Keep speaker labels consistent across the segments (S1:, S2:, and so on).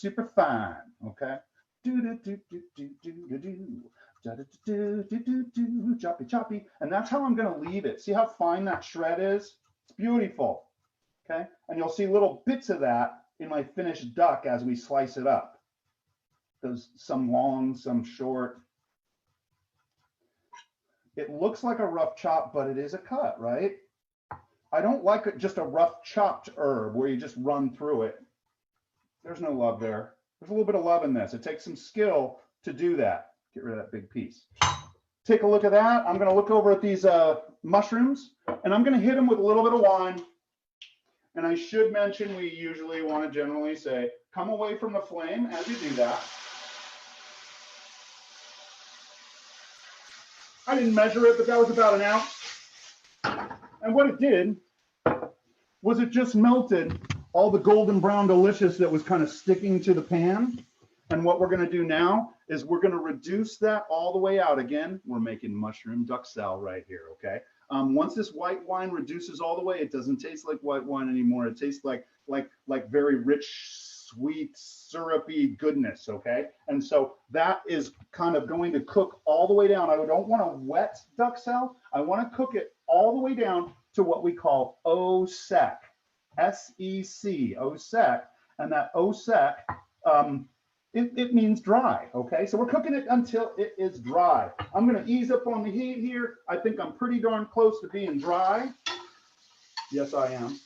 S1: super fine, okay? Do do do do do do do do, choppy choppy, and that's how I'm going to leave it. See how fine that shred is? It's beautiful, okay? And you'll see little bits of that in my finished duck as we slice it up. There's some long, some short. It looks like a rough chop, but it is a cut, right? I don't like it just a rough chopped herb where you just run through it. There's no love there. There's a little bit of love in this. It takes some skill to do that. Get rid of that big piece. Take a look at that. I'm going to look over at these mushrooms, and I'm going to hit them with a little bit of wine. And I should mention, we usually want to generally say, come away from the flame as you do that. I didn't measure it, but that was about an ounce. And what it did was it just melted all the golden brown delicious that was kind of sticking to the pan. And what we're going to do now is we're going to reduce that all the way out. Again, we're making mushroom duxelles right here, okay? Once this white wine reduces all the way, it doesn't taste like white wine anymore. It tastes like very rich, sweet, syrupy goodness, okay? And so that is kind of going to cook all the way down. I don't want a wet duxelle. I want to cook it all the way down to what we call O-sec, S-E-C, O-sec. And that O-sec, it means dry, okay? So we're cooking it until it is dry. I'm going to ease up on the heat here. I think I'm pretty darn close to being dry. Yes, I am.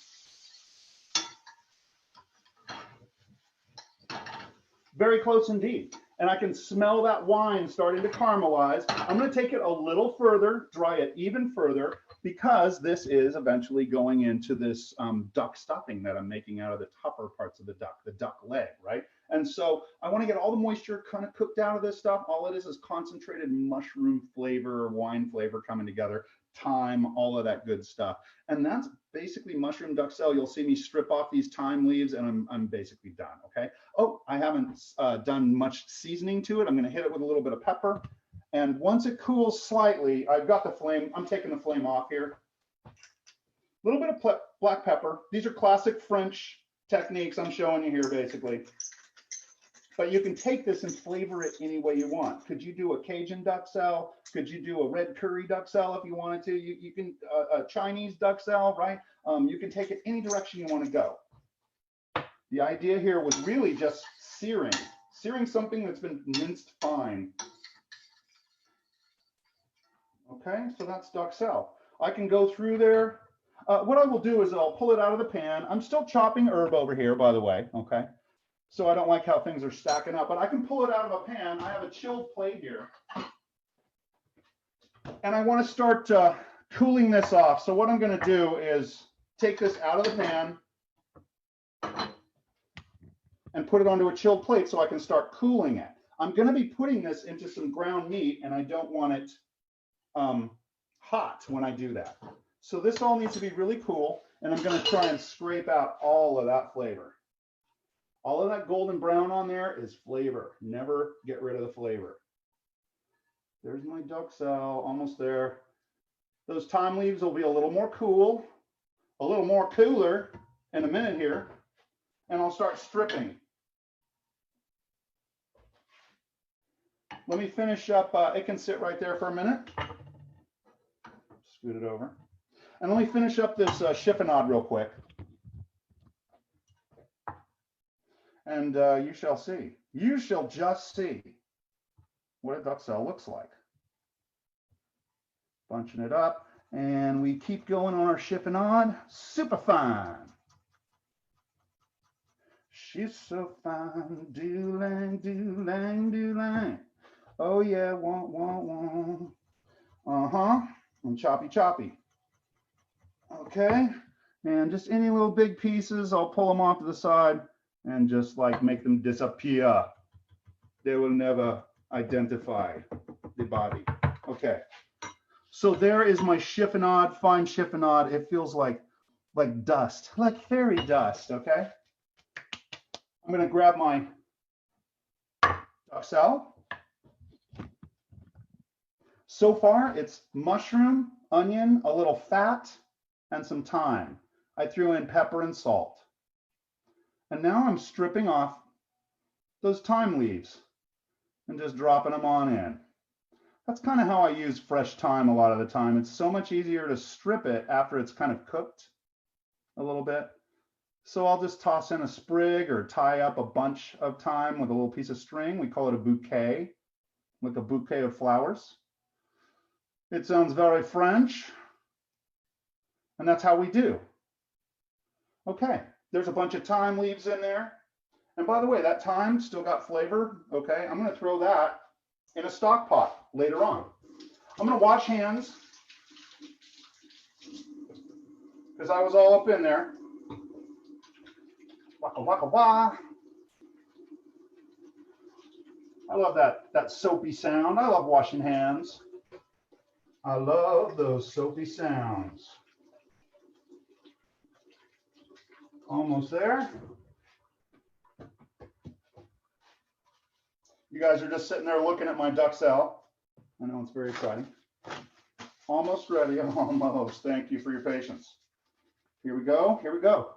S1: Very close indeed. And I can smell that wine starting to caramelize. I'm going to take it a little further, dry it even further, because this is eventually going into this duck stuffing that I'm making out of the tougher parts of the duck leg, right? And so I want to get all the moisture kind of cooked out of this stuff. All it is concentrated mushroom flavor, wine flavor coming together, thyme, all of that good stuff. And that's basically mushroom duxelle. You'll see me strip off these thyme leaves and I'm basically done, okay? Oh, I haven't done much seasoning to it. I'm going to hit it with a little bit of pepper. And once it cools slightly, I've got the flame. I'm taking the flame off here. A little bit of black pepper. These are classic French techniques I'm showing you here, basically. But you can take this and flavor it any way you want. Could you do a Cajun duxelle? Could you do a red curry duxelle if you wanted to? You can a Chinese duxelle, right? You can take it any direction you want to go. The idea here was really just searing something that's been minced fine. Okay, so that's duxelle. I can go through there. What I will do is I'll pull it out of the pan. I'm still chopping herb over here, by the way, okay? So I don't like how things are stacking up, but I can pull it out of a pan. I have a chilled plate here. And I want to start cooling this off. So what I'm going to do is take this out of the pan and put it onto a chilled plate so I can start cooling it. I'm going to be putting this into some ground meat, and I don't want it hot when I do that. So this all needs to be really cool, and I'm going to try and scrape out all of that flavor. All of that golden brown on there is flavor. Never get rid of the flavor. There's my duxelle, almost there. Those thyme leaves will be a little more cool, a little more cooler in a minute here, and I'll start stripping. Let me finish up. It can sit right there for a minute. Scoot it over. And let me finish up this chiffonade real quick. And you shall see. You shall just see what a duxelle looks like. Bunching it up. And we keep going on our chiffonade. Super fine. She's so fine. Do-lang, do-lang, do-lang. Oh, yeah. Want, want, want. Uh-huh. And choppy, choppy. Okay. And just any little big pieces, I'll pull them off to the side and just like make them disappear. They will never identify the body. Okay. So there is my chiffonade, fine chiffonade. It feels like dust, like fairy dust, okay? I'm gonna grab my duxelle. So far, it's mushroom, onion, a little fat, and some thyme. I threw in pepper and salt. And now I'm stripping off those thyme leaves and just dropping them on in. That's kind of how I use fresh thyme a lot of the time. It's so much easier to strip it after it's kind of cooked a little bit. So I'll just toss in a sprig or tie up a bunch of thyme with a little piece of string. We call it a bouquet, like a bouquet of flowers. It sounds very French, and that's how we do. Okay, there's a bunch of thyme leaves in there. And by the way, that thyme still got flavor. Okay, I'm gonna throw that in a stock pot later on. I'm gonna wash hands because I was all up in there. Waka waka wah. I love that soapy sound. I love washing hands. I love those soapy sounds. Almost there. You guys are just sitting there looking at my duxelle. I know it's very exciting. Almost ready, almost. Thank you for your patience. Here we go, here we go.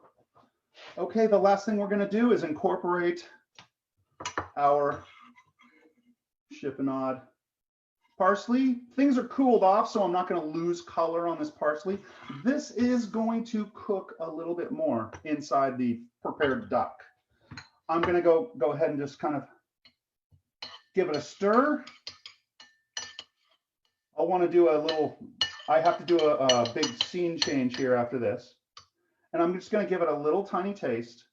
S1: Okay, the last thing we're gonna do is incorporate our chiffonade parsley. Things are cooled off, so I'm not gonna lose color on this parsley. This is going to cook a little bit more inside the prepared duck. I'm gonna go ahead and just kind of give it a stir. I want to do a little, I have to do a big scene change here after this. And I'm just going to give it a little tiny taste.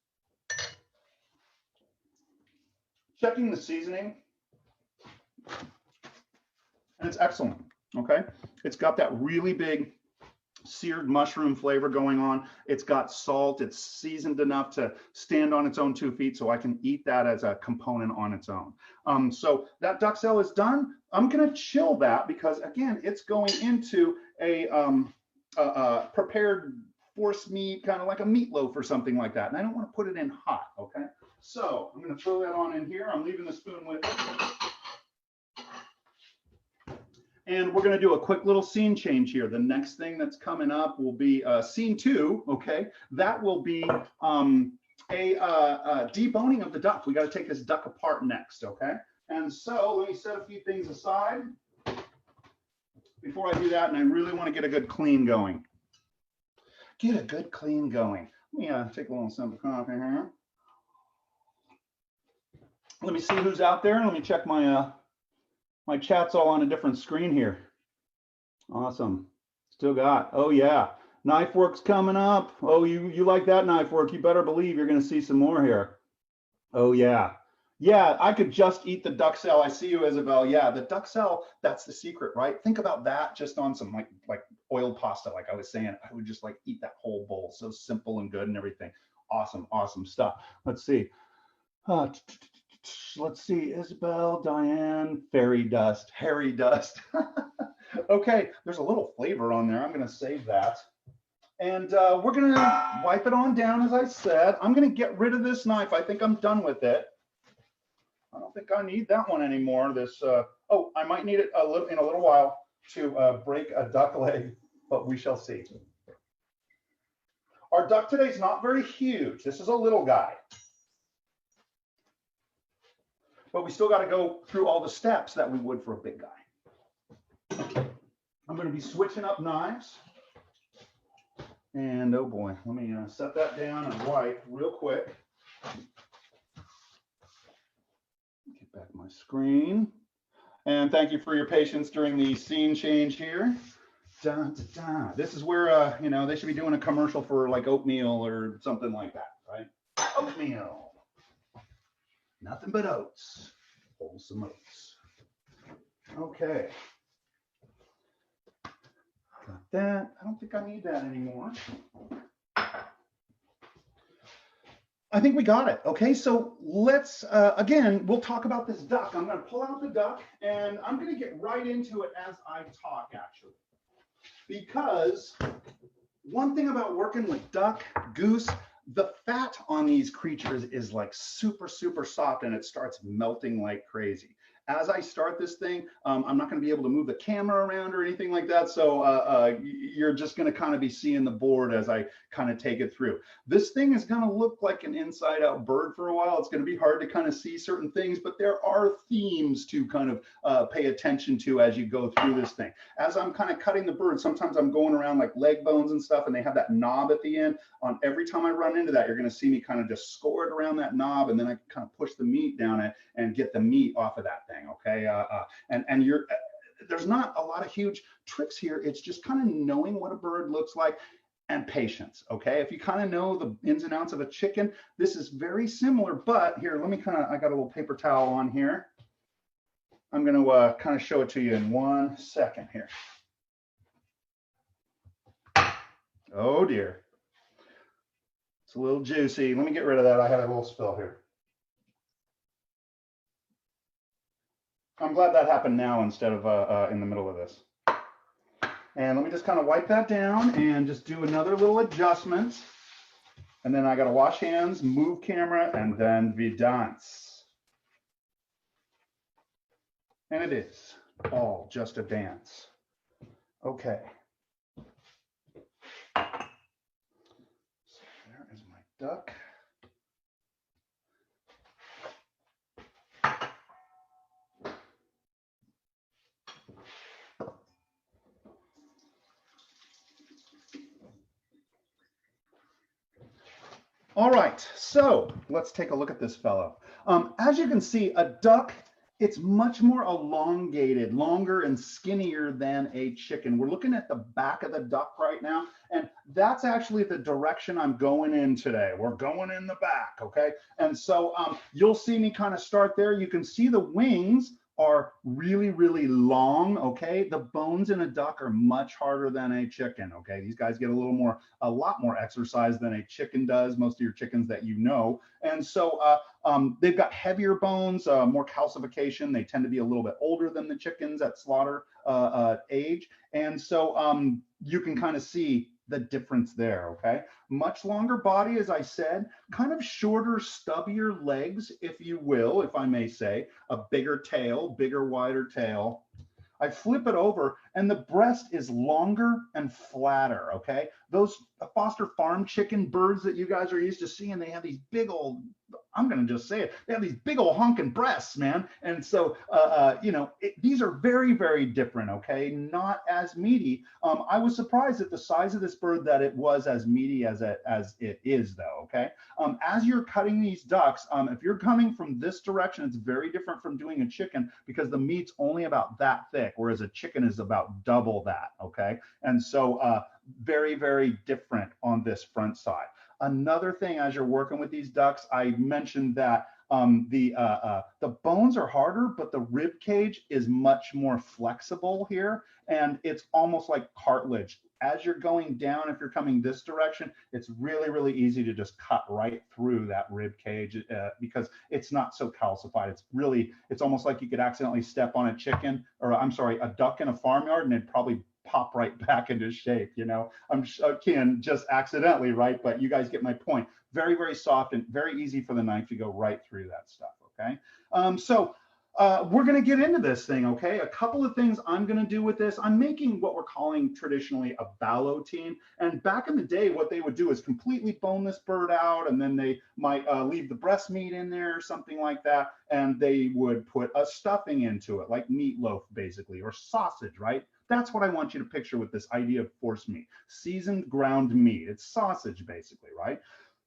S1: Checking the seasoning. And it's excellent, okay? It's got that really big seared mushroom flavor going on. It's got salt. It's seasoned enough to stand on its own 2 feet, so I can eat that as a component on its own. So that duxelle is done. I'm going to chill that because, again, it's going into a prepared force meat, kind of like a meatloaf or something like that. And I don't want to put it in hot, okay? So I'm going to throw that on in here. I'm leaving the spoon with it. And we're going to do a quick little scene change here. The next thing that's coming up will be scene 2, okay? That will be a deboning of the duck. We got to take this duck apart next, okay? And so let me set a few things aside before I do that, and I really want to get a good clean going. Get a good clean going. Let me take a little sip of coffee here. Let me see who's out there, and let me check my my chat's all on a different screen here. Awesome. Still got, oh yeah, knife work's coming up. Oh, you like that knife work? You better believe you're going to see some more here. Oh yeah. Yeah, I could just eat the duxelle. I see you, Isabel. Yeah, the duxelle, that's the secret, right? Think about that just on some like oiled pasta, like I was saying. I would just like eat that whole bowl. So simple and good and everything. Awesome, awesome stuff. Let's see. Let's see, Isabel, Diane, fairy dust, hairy dust. Okay, there's a little flavor on there. I'm going to save that. And we're going to wipe it on down, as I said. I'm going to get rid of this knife. I think I'm done with it. I don't think I need that one anymore. This, oh, I might need it in a little while to break a duck leg, but we shall see. Our duck today is not very huge. This is a little guy. But we still got to go through all the steps that we would for a big guy. I'm going to be switching up knives. And oh boy, let me set that down and wipe real quick. Get back my screen. And thank you for your patience during the scene change here. Dun, dun, dun. This is where, you know, they should be doing a commercial for like oatmeal or something like that, right? Oatmeal. Nothing but oats. Wholesome oats. Okay. Got that. I don't think I need that anymore. I think we got it. Okay, so let's, again, we'll talk about this duck. I'm going to pull out the duck, and I'm going to get right into it as I talk, actually. Because one thing about working with duck, goose, the fat on these creatures is like super, super soft, and it starts melting like crazy. As I start this thing, I'm not going to be able to move the camera around or anything like that. So you're just going to kind of be seeing the board as I kind of take it through. This thing is going to look like an inside out bird for a while. It's going to be hard to kind of see certain things, but there are themes to kind of pay attention to as you go through this thing. As I'm kind of cutting the bird, sometimes I'm going around like leg bones and stuff, and they have that knob at the end. On every time I run into that, you're going to see me kind of just score it around that knob, and then I kind of push the meat down it and get the meat off of that thing. Okay, and you're there's not a lot of huge tricks here. It's just kind of knowing what a bird looks like and patience. Okay, if you kind of know the ins and outs of a chicken, this is very similar. But here, let me I got a little paper towel on here. I'm going to kind of show it to you in 1 second here. Oh dear. It's a little juicy. Let me get rid of that. I had a little spill here. I'm glad that happened now instead of in the middle of this. And let me just kind of wipe that down and just do another little adjustment. And then I got to wash hands, move camera, and then be done. And it is all just a dance. Okay. So there is my duck. All right, so let's take a look at this fellow. As you can see, a duck, it's much more elongated, longer and skinnier than a chicken. We're looking at the back of the duck right now, and that's actually the direction I'm going in today. We're going in the back, okay? And so you'll see me kind of start there. You can see the wings are really, really long, okay? The bones in a duck are much harder than a chicken, okay? These guys get a lot more exercise than a chicken does, most of your chickens that you know. And so they've got heavier bones, more calcification. They tend to be a little bit older than the chickens at slaughter age. And so you can kind of see the difference there, okay? Much longer body, as I said, kind of shorter, stubbier legs, if you will, if I may say, a bigger tail, bigger, wider tail. I flip it over and the breast is longer and flatter, okay? Those Foster Farm chicken birds that you guys are used to seeing, they have these big old, I'm gonna just say it, they have these big old honking breasts, man. And so, you know, these are very, very different, okay? Not as meaty. I was surprised at the size of this bird that it was as meaty as it is though, okay? As you're cutting these ducks, if you're coming from this direction, it's very different from doing a chicken because the meat's only about that thick, whereas a chicken is about double that, okay? And so very, very different on this front side. Another thing, as you're working with these ducks, I mentioned that the bones are harder, but the rib cage is much more flexible here, and it's almost like cartilage. As you're going down, if you're coming this direction, it's really, really easy to just cut right through that rib cage because it's not so calcified. It's almost like you could accidentally step on a chicken, or I'm sorry, a duck in a farmyard, and it'd probably pop right back into shape, you know. Again, just accidentally, right? But you guys get my point. Very, very soft and very easy for the knife to go right through that stuff, okay? We're going to get into this thing, okay? A couple of things I'm going to do with this. I'm making what we're calling traditionally a ballotine. And back in the day, what they would do is completely bone this bird out, and then they might leave the breast meat in there or something like that, and they would put a stuffing into it, like meatloaf, basically, or sausage, right? That's what I want you to picture with this idea of force meat, seasoned ground meat. It's sausage, basically, right?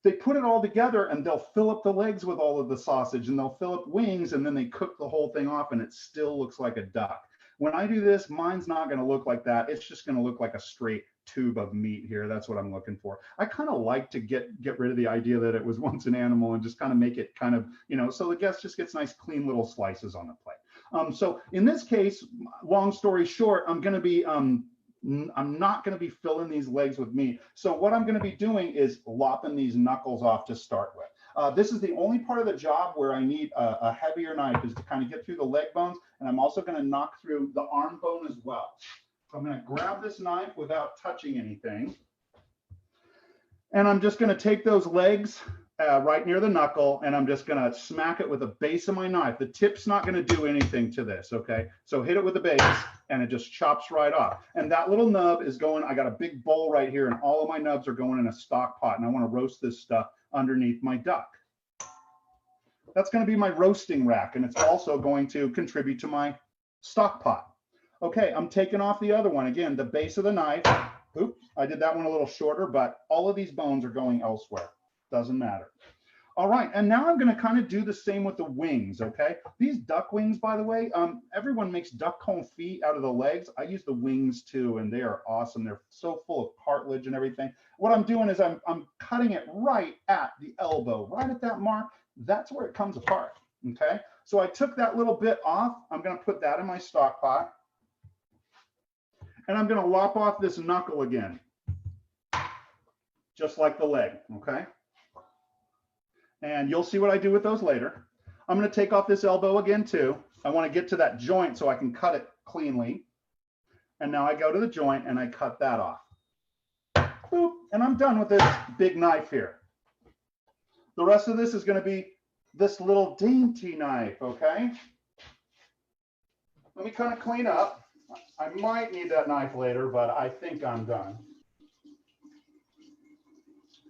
S1: They put it all together and they'll fill up the legs with all of the sausage, and they'll fill up wings, and then they cook the whole thing off and it still looks like a duck. When I do this, mine's not going to look like that. It's just going to look like a straight tube of meat here. That's what I'm looking for. I kind of like to get rid of the idea that it was once an animal and just kind of make it kind of, you know, so the guest just gets nice, clean little slices on the plate. So in this case, long story short, I'm not going to be filling these legs with meat. So what I'm going to be doing is lopping these knuckles off to start with. This is the only part of the job where I need a heavier knife, is to kind of get through the leg bones, and I'm also going to knock through the arm bone as well. So I'm going to grab this knife without touching anything, and I'm just going to take those legs right near the knuckle, and I'm just gonna smack it with the base of my knife. The tip's not gonna do anything to this, okay? So hit it with the base, and it just chops right off. And that little nub is going, I got a big bowl right here, and all of my nubs are going in a stock pot, and I wanna roast this stuff underneath my duck. That's gonna be my roasting rack, and it's also going to contribute to my stock pot. Okay, I'm taking off the other one. Again, the base of the knife. Oops, I did that one a little shorter, but all of these bones are going elsewhere. Doesn't matter. All right, and now I'm gonna kind of do the same with the wings, okay? These duck wings, by the way, everyone makes duck confit out of the legs. I use the wings too, and they are awesome. They're so full of cartilage and everything. What I'm doing is I'm cutting it right at the elbow, right at that mark. That's where it comes apart, okay? So I took that little bit off. I'm gonna put that in my stock pot. And I'm gonna lop off this knuckle again, just like the leg, okay? And you'll see what I do with those later. I'm gonna take off this elbow again too. I wanna get to that joint so I can cut it cleanly. And now I go to the joint and I cut that off. Boop, and I'm done with this big knife here. The rest of this is gonna be this little dainty knife, okay? Let me kind of clean up. I might need that knife later, but I think I'm done.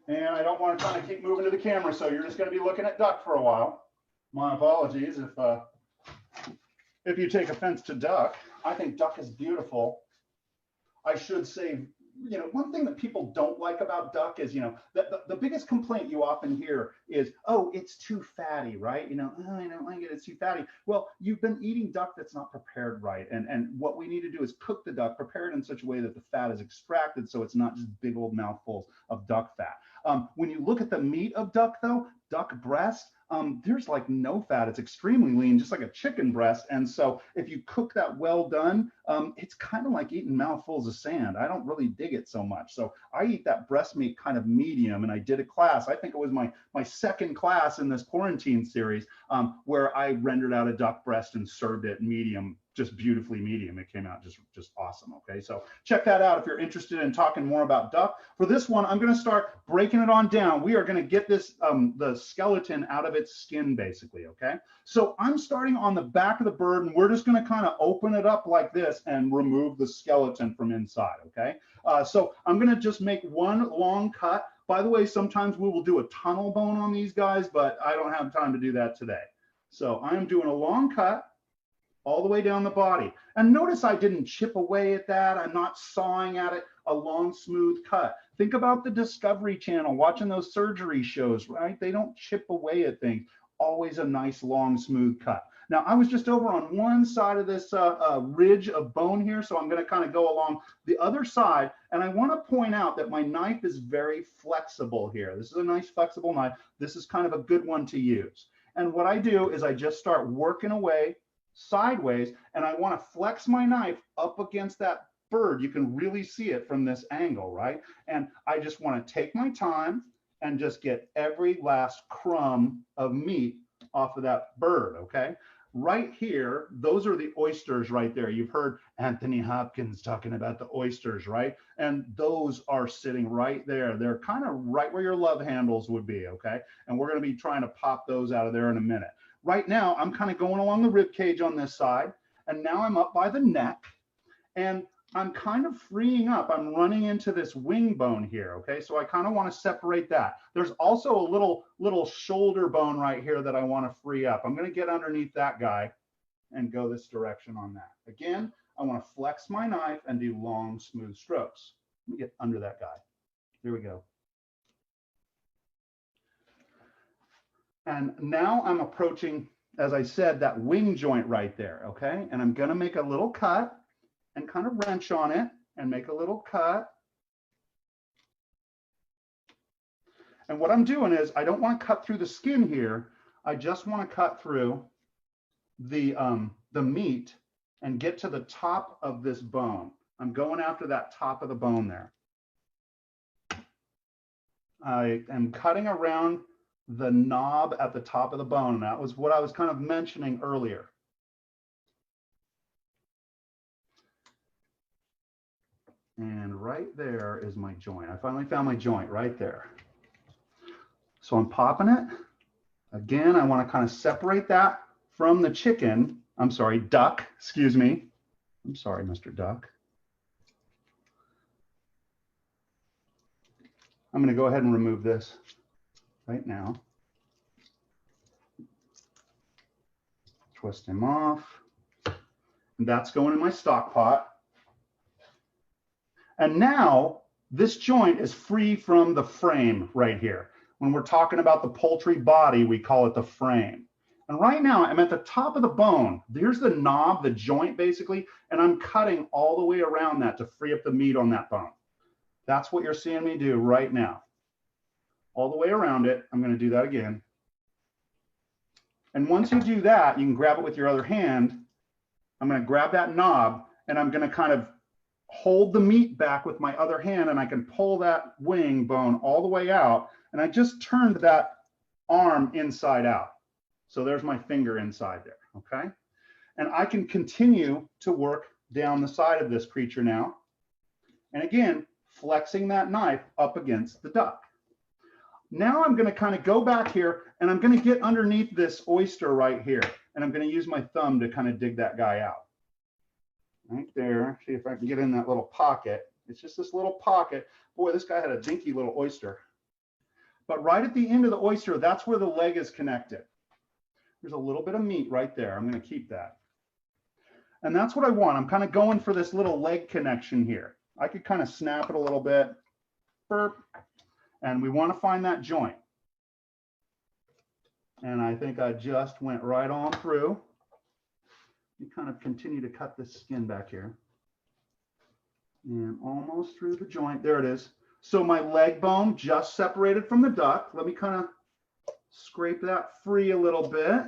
S1: And I don't want to kind of keep moving to the camera, so you're just going to be looking at duck for a while. My apologies if you take offense to duck. I think duck is beautiful. I should say, you know, one thing that people don't like about duck is, you know, the biggest complaint you often hear is, oh, it's too fatty, right? You know, oh, I don't like it, it's too fatty. Well, you've been eating duck that's not prepared right. And what we need to do is cook the duck, prepare it in such a way that the fat is extracted so it's not just big old mouthfuls of duck fat. When you look at the meat of duck though, duck breast, there's like no fat. It's extremely lean, just like a chicken breast. And so if you cook that well done, it's kind of like eating mouthfuls of sand. I don't really dig it so much. So I eat that breast meat kind of medium. And I did a class, I think it was my second class in this quarantine series, where I rendered out a duck breast and served it medium, just beautifully medium. It came out just awesome. Okay, so check that out if you're interested in talking more about duck. For this one, I'm going to start breaking it on down. We are going to get this the skeleton out of its skin, basically. Okay, so I'm starting on the back of the bird, and we're just going to kind of open it up like this and remove the skeleton from inside. Okay, so I'm going to just make one long cut. By the way, sometimes we will do a tunnel bone on these guys, but I don't have time to do that today. So I'm doing a long cut all the way down the body. And notice I didn't chip away at that. I'm not sawing at it, a long, smooth cut. Think about the Discovery Channel, watching those surgery shows, right? They don't chip away at things. Always a nice, long, smooth cut. Now, I was just over on one side of this ridge of bone here, so I'm gonna kind of go along the other side, and I wanna point out that my knife is very flexible here. This is a nice, flexible knife. This is kind of a good one to use. And what I do is I just start working away sideways, and I want to flex my knife up against that bird. You can really see it from this angle, right? And I just want to take my time and just get every last crumb of meat off of that bird, okay? Right here, those are the oysters right there. You've heard Anthony Hopkins talking about the oysters, right? And those are sitting right there. They're kind of right where your love handles would be, okay? And we're going to be trying to pop those out of there in a minute. Right now, I'm kind of going along the rib cage on this side, and now I'm up by the neck, and I'm kind of freeing up. I'm running into this wing bone here, okay? So I kind of want to separate that. There's also a little shoulder bone right here that I want to free up. I'm going to get underneath that guy and go this direction on that. Again, I want to flex my knife and do long, smooth strokes. Let me get under that guy. There we go. And now I'm approaching, as I said, that wing joint right there, okay? And I'm gonna make a little cut and kind of wrench on it and make a little cut. And what I'm doing is I don't want to cut through the skin here. I just want to cut through the meat and get to the top of this bone. I'm going after that top of the bone there. I am cutting around the knob at the top of the bone. That was what I was kind of mentioning earlier. And right there is my joint. I finally found my joint right there. So I'm popping it. Again, I want to kind of separate that from the chicken. I'm sorry, duck, excuse me. I'm sorry, Mr. Duck. I'm going to go ahead and remove this right now. Twist him off. And that's going in my stock pot. And now this joint is free from the frame right here. When we're talking about the poultry body, we call it the frame. And right now I'm at the top of the bone. Here's the knob, the joint basically, and I'm cutting all the way around that to free up the meat on that bone. That's what you're seeing me do right now. All the way around it. I'm going to do that again. And once you do that, you can grab it with your other hand. I'm going to grab that knob and I'm going to kind of hold the meat back with my other hand, and I can pull that wing bone all the way out. And I just turned that arm inside out. So there's my finger inside there, okay? And I can continue to work down the side of this creature now. And again, flexing that knife up against the duck. Now I'm going to kind of go back here and I'm going to get underneath this oyster right here. And I'm going to use my thumb to kind of dig that guy out. Right there. See if I can get in that little pocket. It's just this little pocket. Boy, this guy had a dinky little oyster. But right at the end of the oyster, that's where the leg is connected. There's a little bit of meat right there. I'm going to keep that. And that's what I want. I'm kind of going for this little leg connection here. I could kind of snap it a little bit. Burp. And we want to find that joint. And I think I just went right on through. You kind of continue to cut this skin back here. And almost through the joint. There it is. So my leg bone just separated from the duck. Let me kind of scrape that free a little bit.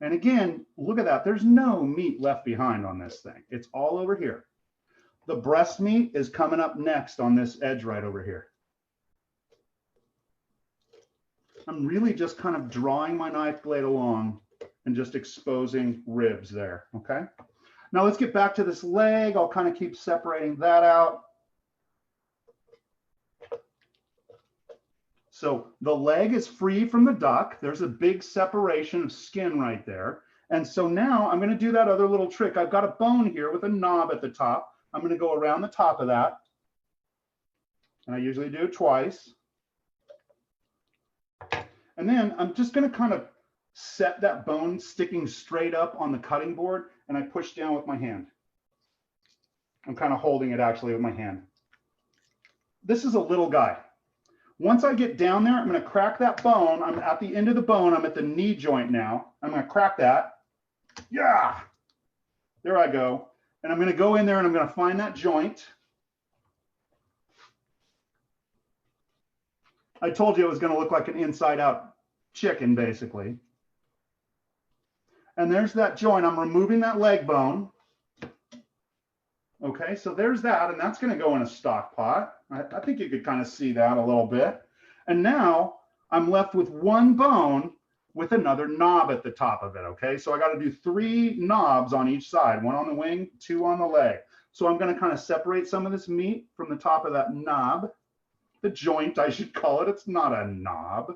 S1: And again, look at that. There's no meat left behind on this thing. It's all over here. The breast meat is coming up next on this edge right over here. I'm really just kind of drawing my knife blade along and just exposing ribs there, okay? Now let's get back to this leg. I'll kind of keep separating that out. So the leg is free from the duck. There's a big separation of skin right there. And so now I'm going to do that other little trick. I've got a bone here with a knob at the top. I'm going to go around the top of that. And I usually do it twice. And then I'm just going to kind of set that bone sticking straight up on the cutting board, and I push down with my hand. I'm kind of holding it actually with my hand. This is a little guy. Once I get down there, I'm going to crack that bone. I'm at the end of the bone. I'm at the knee joint now. I'm going to crack that. Yeah, there I go. And I'm going to go in there and I'm going to find that joint. I told you it was going to look like an inside out chicken, basically. And there's that joint. I'm removing that leg bone. Okay, so there's that, and that's going to go in a stock pot. I think you could kind of see that a little bit. And now I'm left with one bone with another knob at the top of it, okay? So I got to do 3 knobs on each side, 1 on the wing, 2 on the leg. So I'm going to kind of separate some of this meat from the top of that knob. The joint, I should call it. It's not a knob.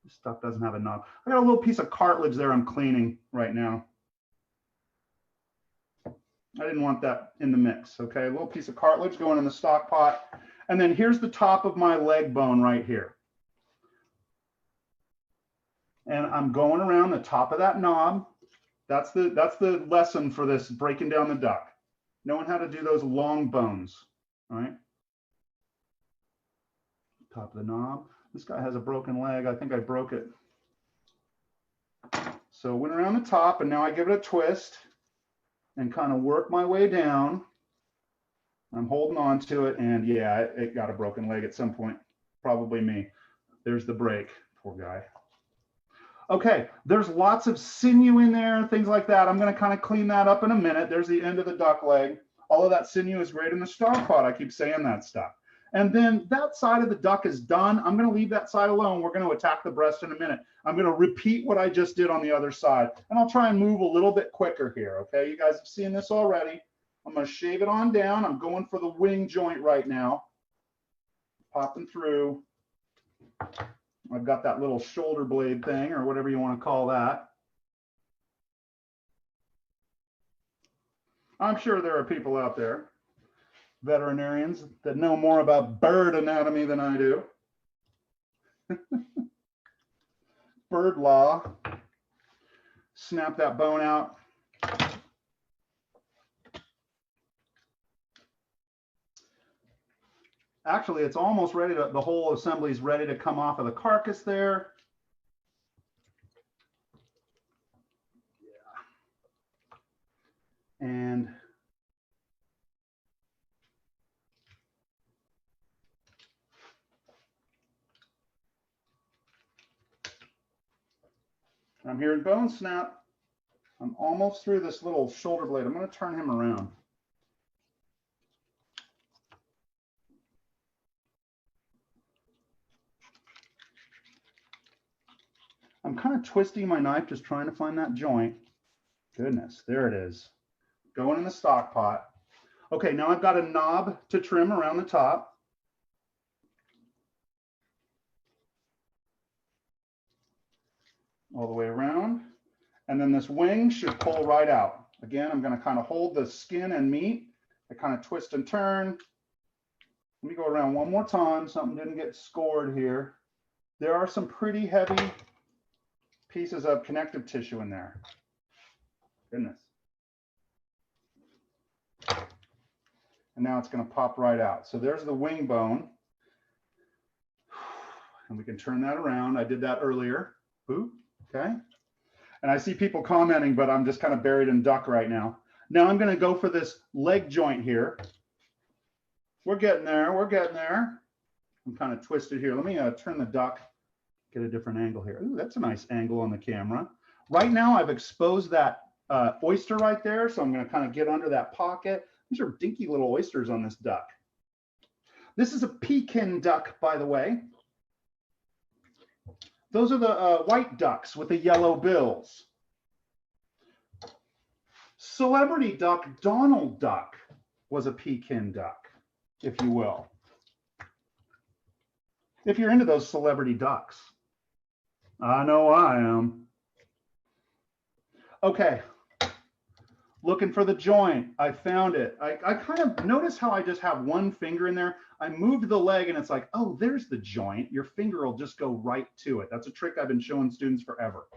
S1: This stuff doesn't have a knob. I got a little piece of cartilage there I'm cleaning right now. I didn't want that in the mix, okay? A little piece of cartilage going in the stock pot. And then here's the top of my leg bone right here. And I'm going around the top of that knob. That's the lesson for this breaking down the duck. Knowing how to do those long bones, all right? Top of the knob. This guy has a broken leg. I think I broke it. So went around the top, and now I give it a twist and kind of work my way down. I'm holding on to it, and yeah, it got a broken leg at some point. Probably me. There's the break. Poor guy. Okay, there's lots of sinew in there, things like that. I'm going to kind of clean that up in a minute. There's the end of the duck leg. All of that sinew is great in the stock pot. I keep saying that stuff. And then that side of the duck is done. I'm going to leave that side alone. We're going to attack the breast in a minute. I'm going to repeat what I just did on the other side. And I'll try and move a little bit quicker here, okay? You guys have seen this already. I'm going to shave it on down. I'm going for the wing joint right now. Popping through. I've got that little shoulder blade thing, or whatever you want to call that. I'm sure there are people out there, veterinarians, that know more about bird anatomy than I do. Bird law. Snap that bone out. Actually, it's almost ready to, the whole assembly is ready to come off of the carcass there. Yeah. And I'm hearing bone snap. I'm almost through this little shoulder blade. I'm going to turn him around. I'm kind of twisting my knife, just trying to find that joint. Goodness, there it is. Going in the stock pot. Okay, now I've got a knob to trim around the top. All the way around. And then this wing should pull right out. Again, I'm going to kind of hold the skin and meat. I kind of twist and turn. Let me go around one more time. Something didn't get scored here. There are some pretty heavy pieces of connective tissue in there. Goodness. And now it's going to pop right out. So there's the wing bone. And we can turn that around. I did that earlier. Ooh, okay. And I see people commenting, but I'm just kind of buried in duck right now. Now I'm going to go for this leg joint here. We're getting there. We're getting there. I'm kind of twisted here. Let me turn the duck, get a different angle here. Ooh, that's a nice angle on the camera. Right now I've exposed that oyster right there. So I'm going to kind of get under that pocket. These are dinky little oysters on this duck. This is a Pekin duck, by the way. Those are the white ducks with the yellow bills. Celebrity duck Donald Duck was a Pekin duck, if you will. If you're into those celebrity ducks. I know I am. Okay. Looking for the joint. I found it. I kind of notice how I just have one finger in there. I moved the leg and it's like, oh, there's the joint. Your finger will just go right to it. That's a trick I've been showing students forever.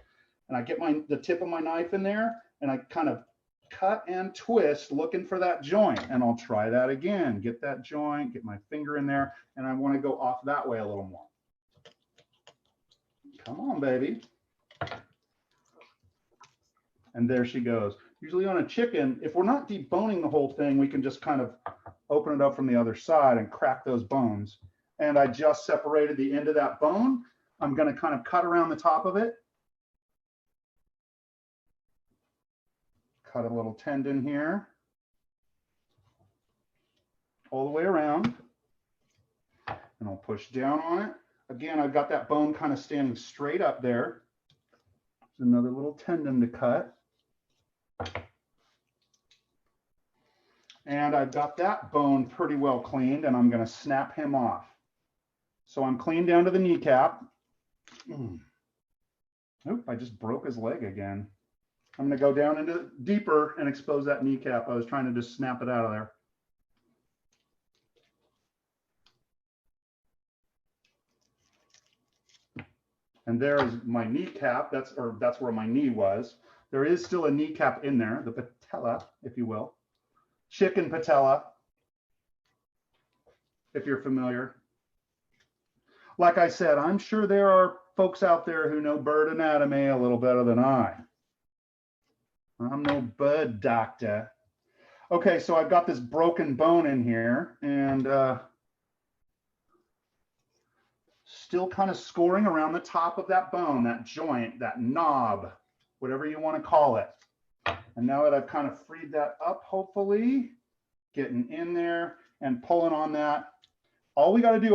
S1: And I get the tip of my knife in there and I kind of cut and twist looking for that joint. And I'll try that again. Get that joint, get my finger in there, and I want to go off that way a little more. Come on, baby. And there she goes. Usually on a chicken, if we're not deboning the whole thing, we can just kind of open it up from the other side and crack those bones. And I just separated the end of that bone. I'm going to kind of cut around the top of it. Cut a little tendon here. All the way around. And I'll push down on it. Again, I've got that bone kind of standing straight up there. There's another little tendon to cut. And I've got that bone pretty well cleaned, and I'm going to snap him off. So I'm clean down to the kneecap. Oop, I just broke his leg again. I'm going to go down into deeper and expose that kneecap. I was trying to just snap it out of there. And there's my kneecap. That's where my knee was. There is still a kneecap in there, the patella, if you will. Chicken patella, if you're familiar. Like I said, I'm sure there are folks out there who know bird anatomy a little better than I. I'm no bird doctor. Okay, so I've got this broken bone in here, and still kind of scoring around the top of that bone, that joint, that knob, whatever you want to call it. And now that I've kind of freed that up, hopefully, getting in there and pulling on that. All we got to do,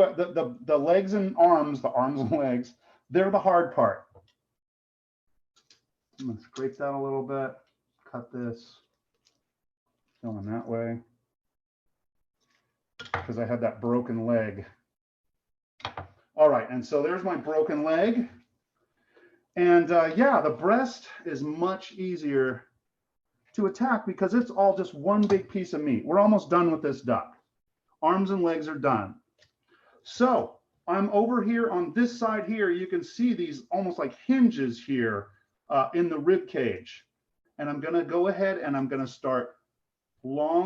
S1: the legs and arms, the arms and legs, they're the hard part. I'm going to scrape that a little bit, cut this, going that way, because I had that broken leg. All right, and so there's my broken leg. And yeah, the breast is much easier to attack because it's all just one big piece of meat. We're almost done with this duck. Arms and legs are done. So I'm over here on this side here. You can see these almost like hinges here in the rib cage. And I'm going to go ahead and I'm going to start long